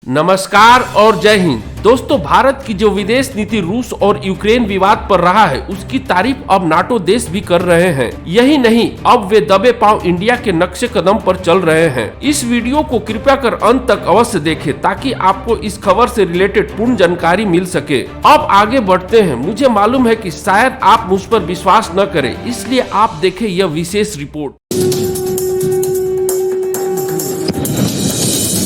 नमस्कार और जय हिंद। दोस्तों, भारत की जो विदेश नीति रूस और यूक्रेन विवाद पर रहा है, उसकी तारीफ अब नाटो देश भी कर रहे हैं। यही नहीं, अब वे दबे पांव इंडिया के नक्शे कदम पर चल रहे हैं। इस वीडियो को कृपया कर अंत तक अवश्य देखें ताकि आपको इस खबर से रिलेटेड पूर्ण जानकारी मिल सके। अब आगे बढ़ते हैं। मुझे मालूम है कि शायद आप मुझ पर विश्वास न करें, इसलिए आप देखें यह विशेष रिपोर्ट।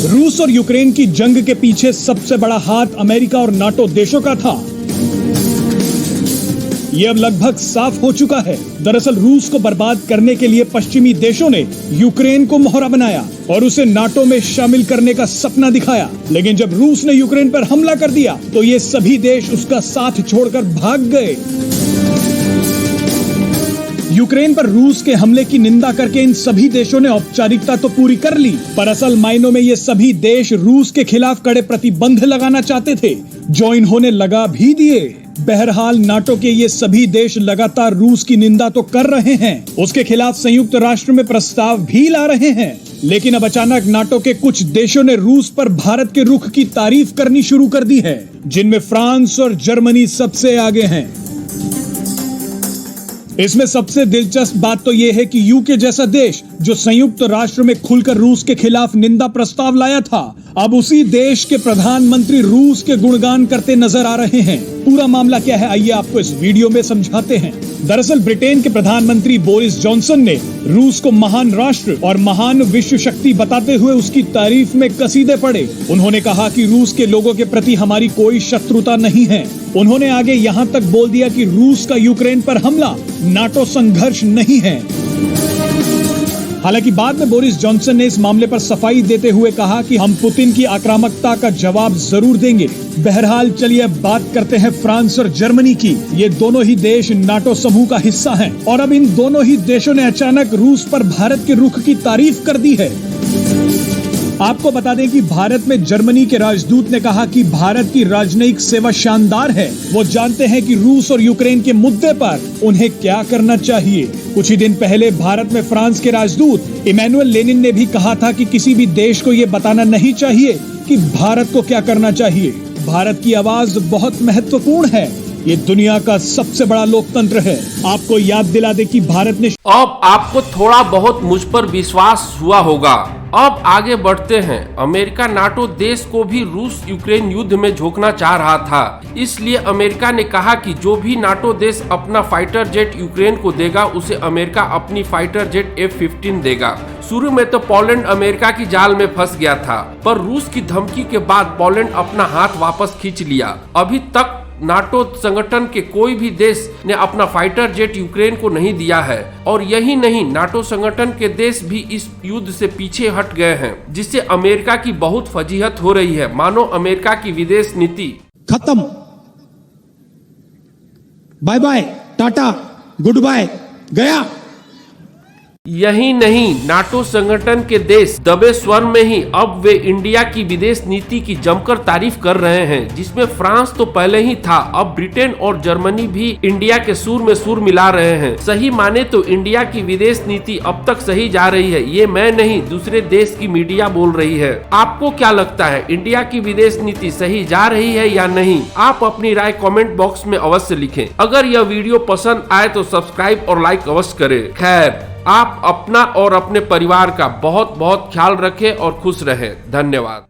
रूस और यूक्रेन की जंग के पीछे सबसे बड़ा हाथ अमेरिका और नाटो देशों का था। यह अब लगभग साफ हो चुका है। दरअसल रूस को बर्बाद करने के लिए पश्चिमी देशों ने यूक्रेन को मोहरा बनाया और उसे नाटो में शामिल करने का सपना दिखाया। लेकिन जब रूस ने यूक्रेन पर हमला कर दिया तो ये सभी देश उसका साथ छोड़कर भाग गए। यूक्रेन पर रूस के हमले की निंदा करके इन सभी देशों ने औपचारिकता तो पूरी कर ली, पर असल मायनों में ये सभी देश रूस के खिलाफ कड़े प्रतिबंध लगाना चाहते थे, जो इन्होंने लगा भी दिए। बहरहाल नाटो के ये सभी देश लगातार रूस की निंदा तो कर रहे हैं, उसके खिलाफ संयुक्त राष्ट्र में प्रस्ताव भी ला रहे हैं। लेकिन अब अचानक नाटो के कुछ देशों ने रूस पर भारत के रुख की तारीफ करनी शुरू कर दी है, जिनमें फ्रांस और जर्मनी सबसे आगे हैं। इसमें सबसे दिलचस्प बात तो यह है कि यूके जैसा देश जो संयुक्त राष्ट्र में खुलकर रूस के खिलाफ निंदा प्रस्ताव लाया था, अब उसी देश के प्रधानमंत्री रूस के गुणगान करते नजर आ रहे हैं। पूरा मामला क्या है, आइए आपको इस वीडियो में समझाते हैं। दरअसल ब्रिटेन के प्रधानमंत्री बोरिस जॉनसन ने रूस को महान राष्ट्र और महान विश्व शक्ति बताते हुए उसकी तारीफ में कसीदे पढ़े। उन्होंने कहा कि रूस के लोगों के प्रति हमारी कोई शत्रुता नहीं है। उन्होंने आगे यहाँ तक बोल दिया कि रूस का यूक्रेन पर हमला नाटो संघर्ष नहीं है। हालांकि बाद में बोरिस जॉनसन ने इस मामले पर सफाई देते हुए कहा कि हम पुतिन की आक्रामकता का जवाब जरूर देंगे। बहरहाल चलिए अब बात करते हैं फ्रांस और जर्मनी की। ये दोनों ही देश नाटो समूह का हिस्सा हैं और अब इन दोनों ही देशों ने अचानक रूस पर भारत के रुख की तारीफ कर दी है। आपको बता दें कि भारत में जर्मनी के राजदूत ने कहा कि भारत की राजनयिक सेवा शानदार है। वो जानते हैं कि रूस और यूक्रेन के मुद्दे पर उन्हें क्या करना चाहिए। कुछ ही दिन पहले भारत में फ्रांस के राजदूत इमैनुअल लेनिन ने भी कहा था कि किसी भी देश को ये बताना नहीं चाहिए कि भारत को क्या करना चाहिए। भारत की आवाज बहुत महत्वपूर्ण है। ये दुनिया का सबसे बड़ा लोकतंत्र है। आपको याद दिला दे कि भारत ने अब आपको थोड़ा बहुत मुझ पर विश्वास हुआ होगा। अब आगे बढ़ते हैं। अमेरिका नाटो देश को भी रूस यूक्रेन युद्ध में झोंकना चाह रहा था, इसलिए अमेरिका ने कहा कि जो भी नाटो देश अपना फाइटर जेट यूक्रेन को देगा, उसे अमेरिका अपनी फाइटर जेट F-15 देगा। शुरू में तो पोलैंड अमेरिका की जाल में फंस गया था, पर रूस की धमकी के बाद पोलैंड अपना हाथ वापस खींच लिया। अभी तक नाटो संगठन के कोई भी देश ने अपना फाइटर जेट यूक्रेन को नहीं दिया है, और यही नहीं, नाटो संगठन के देश भी इस युद्ध से पीछे हट गए हैं, जिससे अमेरिका की बहुत फजीहत हो रही है। मानो अमेरिका की विदेश नीति खत्म, bye bye, ta-ta, goodbye, गया। यही नहीं, नाटो संगठन के देश दबे स्वर में ही अब वे इंडिया की विदेश नीति की जमकर तारीफ कर रहे हैं, जिसमें फ्रांस तो पहले ही था, अब ब्रिटेन और जर्मनी भी इंडिया के सुर में सुर मिला रहे हैं। सही माने तो इंडिया की विदेश नीति अब तक सही जा रही है, ये मैं नहीं, दूसरे देश की मीडिया बोल रही है। आपको क्या लगता है, इंडिया की विदेश नीति सही जा रही है या नहीं? आप अपनी राय कमेंट बॉक्स में अवश्य लिखें। अगर यह वीडियो पसंद आए तो सब्सक्राइब और लाइक अवश्य करें। खैर, आप अपना और अपने परिवार का बहुत बहुत ख्याल रखें और खुश रहें। धन्यवाद।